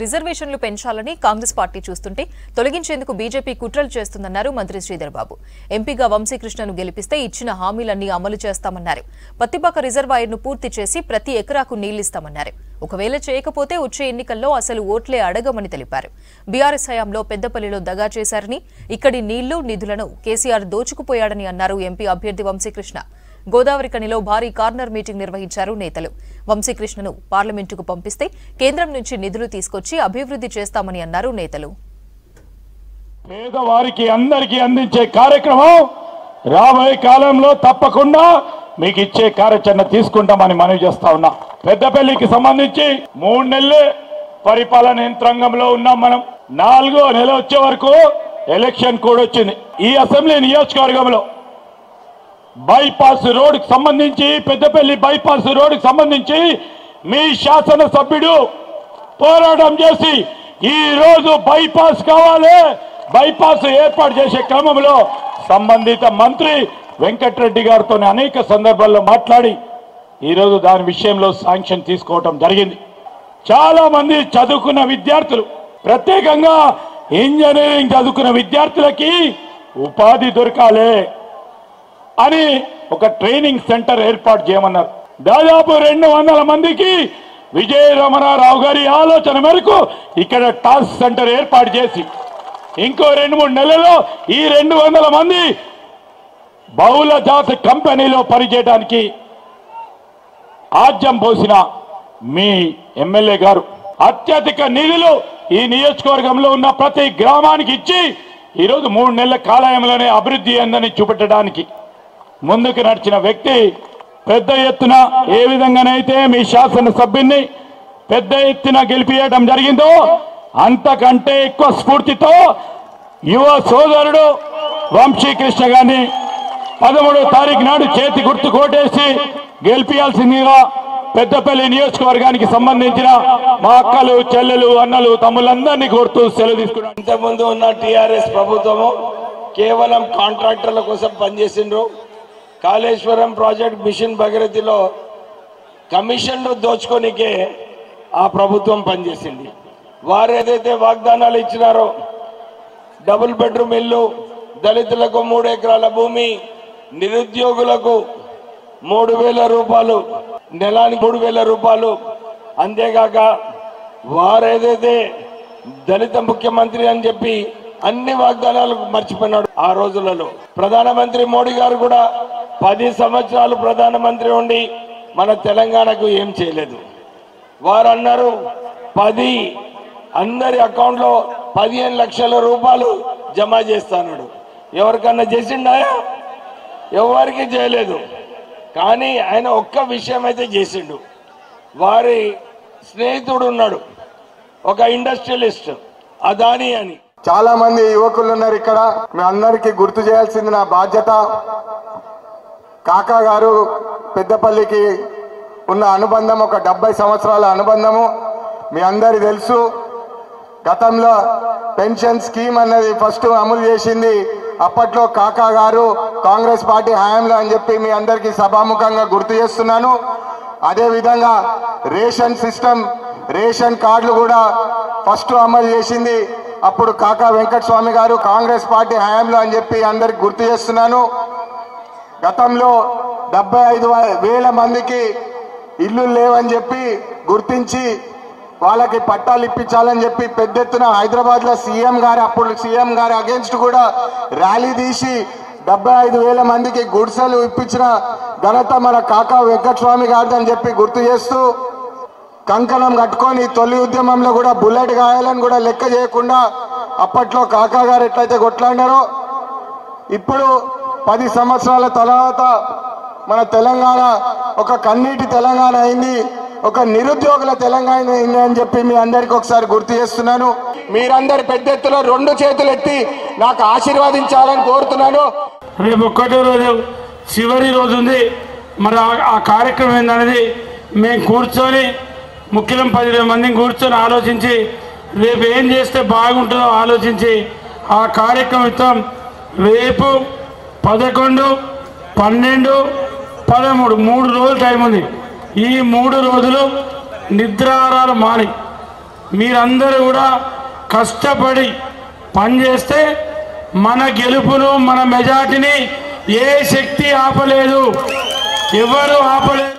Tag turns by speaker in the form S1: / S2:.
S1: రిజర్వేషన్లు పెంచాలని కాంగ్రెస్ పార్టీ చూస్తుంటే తొలగించేందుకు బీజేపీ కుట్రలు చేస్తుందన్నారు మంత్రి శ్రీధర్ బాబు. ఎంపీగా వంశీకృష్ణను గెలిపిస్తే ఇచ్చిన హామీలన్నీ అమలు చేస్తామన్నారు. పత్తిపాక రిజర్వాయర్ను పూర్తి చేసి ప్రతి ఎకరాకు నీళ్లిస్తామన్నారు. ఒకవేళ చేయకపోతే వచ్చే ఎన్నికల్లో అసలు ఓట్లే అడగమని తెలిపారు. బీఆర్ఎస్ హయాంలో పెద్దపల్లిలో దగా చేశారని, ఇక్కడి నీళ్లు నిధులను కేసీఆర్ దోచుకుపోయాడని అన్నారు ఎంపీ అభ్యర్థి వంశీకృష్ణ. గోదావరి కనిలో భారీ కార్నర్ మీటింగ్ నిర్వహించారు నేతలు. వంశీకృష్ణను పార్లమెంటుకు పంపిస్తే కేంద్రం నుంచి నిధులు తీసుకొచ్చి అభివృద్ధి చేస్తామని అన్నారు నేతలు.
S2: పేదవారికి అందరికీ అందించే కార్యక్రమం రాబోయే కాలంలో తప్పకుండా మీకు ఇచ్చే కార్యాచరణ తీసుకుంటామని మనవి చేస్తా ఉన్నా. పెద్దపల్లికి సంబంధించి 3 నెలలే పరిపాలన యంత్రాంగంలో ఉన్నాం. మనం 4వ నెల వచ్చే వరకు ఎలక్షన్ కూడా వచ్చింది. ఈ అసెంబ్లీ నియోజకవర్గంలో బైపాస్ రోడ్డుకు సంబంధించి, పెద్దపల్లి బైపాస్ రోడ్డుకు సంబంధించి మీ శాసనసభ్యుడు పోరాటం చేసి ఈ రోజు బైపాస్ కావాలి, బైపాస్ ఏర్పాటు చేసే క్రమంలో సంబంధిత మంత్రి వెంకటరెడ్డి గారితో అనేక సందర్భాల్లో మాట్లాడి ఈరోజు దాని విషయంలో శాంక్షన్ తీసుకోవడం జరిగింది. చాలా మంది చదువుకున్న విద్యార్థులు, ప్రత్యేకంగా ఇంజనీరింగ్ చదువుకున్న విద్యార్థులకి ఉపాధి దొరకాలి అని ఒక ట్రైనింగ్ సెంటర్ ఏర్పాటు చేయమన్నారు. దాదాపు 200 మందికి విజయ రమణారావు గారి ఆలోచన మేరకు ఇక్కడ టాస్క్ సెంటర్ ఏర్పాటు చేసి ఇంకో 2-3 నెలల్లో ఈ 200 మంది బహుళ జాతి కంపెనీలో పనిచేయడానికి ఆజ్యం పోసిన మీ ఎమ్మెల్యే గారు అత్యధిక నిధులు ఈ నియోజకవర్గంలో ఉన్న ప్రతి గ్రామానికి ఇచ్చి ఈరోజు 3 నెలల కాలయంలోనే అభివృద్ధి అందని చూపెట్టడానికి ముందుకు నడిచిన వ్యక్తి. పెద్ద ఎత్తున ఏ విధంగానైతే మీ శాసనసభ్యుని పెద్ద ఎత్తున గెలిపియడం జరిగిందో అంతకంటే ఎక్కువ స్ఫూర్తితో యువ సోదరుడు వంశీకృష్ణ గారిని 13వ తారీఖు నాడు చేతి గుర్తు కోటేసి గెలిపియాల్సిందిగా పెద్దపల్లి నియోజకవర్గానికి సంబంధించిన మా అక్కలు, చెల్లెలు, అన్నలు, తమ్ములందరినీ కోరుతూ సెలవు తీసుకున్నాను.
S3: ఇంతకుముందు ఉన్న టీఆర్ఎస్ ప్రభుత్వము కేవలం కాంట్రాక్టర్ల కోసం పనిచేసిండ్రు. కాళేశ్వరం ప్రాజెక్ట్, మిషన్ భగీరథలో కమిషన్లు దోచుకోనికే ఆ ప్రభుత్వం పనిచేసింది. వారు ఏదైతే వాగ్దానాలు ఇచ్చినారో, డబుల్ బెడ్రూమ్ ఇల్లు, దళితులకు 3 ఎకరాల భూమి, నిరుద్యోగులకు 3,000 రూపాయలు, నెలానికి 3,000 రూపాయలు, అంతేకాక వారు ఏదైతే దళిత ముఖ్యమంత్రి అని చెప్పి అన్ని వాగ్దానాలు మర్చిపోయినాడు. ఆ రోజులలో ప్రధానమంత్రి మోడీ గారు కూడా 10 సంవత్సరాలు ప్రధానమంత్రి ఉండి మన తెలంగాణకు ఏం చేయలేదు. వారు అన్నారు 10 అందరి అకౌంట్లో 15 లక్షల రూపాయలు జమ చేస్తాడు. ఎవరికన్నా చేసిండా? ఎవరికి చేయలేదు. కానీ ఆయన ఒక్క విషయం అయితే చేసిండు. వారి స్నేహితుడు ఉన్నాడు, ఒక ఇండస్ట్రియలిస్ట్, అదానీ అని.
S4: చాలా మంది యువకులు ఉన్నారు ఇక్కడ. మీ అందరికీ గుర్తు చేయాల్సింది నా బాధ్యత. కాకా గారు పెద్దపల్లికి ఉన్న అనుబంధం ఒక 70 సంవత్సరాల అనుబంధము. మీ అందరి తెలుసు. గతంలో పెన్షన్ స్కీమ్ అన్నది ఫస్ట్ అమలు చేసింది అప్పట్లో కాకా గారు కాంగ్రెస్ పార్టీ హయాంలో అని చెప్పి మీ అందరికీ సభాముఖంగా గుర్తు చేస్తున్నాను. అదేవిధంగా రేషన్ సిస్టమ్, రేషన్ కార్డులు కూడా ఫస్ట్ అమలు చేసింది అప్పుడు కాకా వెంకటస్వామి గారు కాంగ్రెస్ పార్టీ హయాంలో అని చెప్పి అందరికి గుర్తు చేస్తున్నాను. గతంలో 75,000 మందికి ఇల్లు లేవని చెప్పి గుర్తించి వాళ్ళకి పట్టాలు ఇప్పించాలని చెప్పి పెద్ద ఎత్తున హైదరాబాద్లో అప్పుడు సీఎం గారి అగేన్స్ట్ కూడా ర్యాలీ తీసి 75,000 మందికి గుడిసెలు ఇప్పించిన ఘనత మన కాకా వెంకటస్వామి గారిదని చెప్పి గుర్తు చేస్తూ, కంకణం కట్టుకొని తొలి ఉద్యమంలో కూడా బుల్లెట్ గాయాలను కూడా లెక్క చేయకుండా అప్పట్లో కాకా గారు ఎట్లయితే కొట్లాడారో ఇప్పుడు 10 సంవత్సరాల తర్వాత మన తెలంగాణ ఒక కన్నీటి తెలంగాణ అయింది, ఒక నిరుద్యోగుల తెలంగాణ అయింది అని చెప్పి మీ అందరికి ఒకసారి గుర్తు చేస్తున్నాను. మీరందరి పెద్ద ఎత్తులో 2 చేతులు ఎత్తి నాకు ఆశీర్వదించాలని కోరుతున్నాను.
S5: రేపు 1వ రోజు చివరి రోజు ఉంది. మరి ఆ కార్యక్రమం ఏందనేది మేము కూర్చొని ముఖ్యం 10,000 మందిని కూర్చొని ఆలోచించి రేపు ఏం చేస్తే బాగుంటుందో ఆలోచించి ఆ కార్యక్రమం రేపు 11, 12, 13 3 రోజులు టైం ఉంది. ఈ 3 రోజులు నిద్రాహారాలు మాని మీరందరూ కూడా కష్టపడి పనిచేస్తే మన గెలుపును మన మెజార్టీని ఏ శక్తి ఆపలేదు, ఎవరు ఆపలేదు.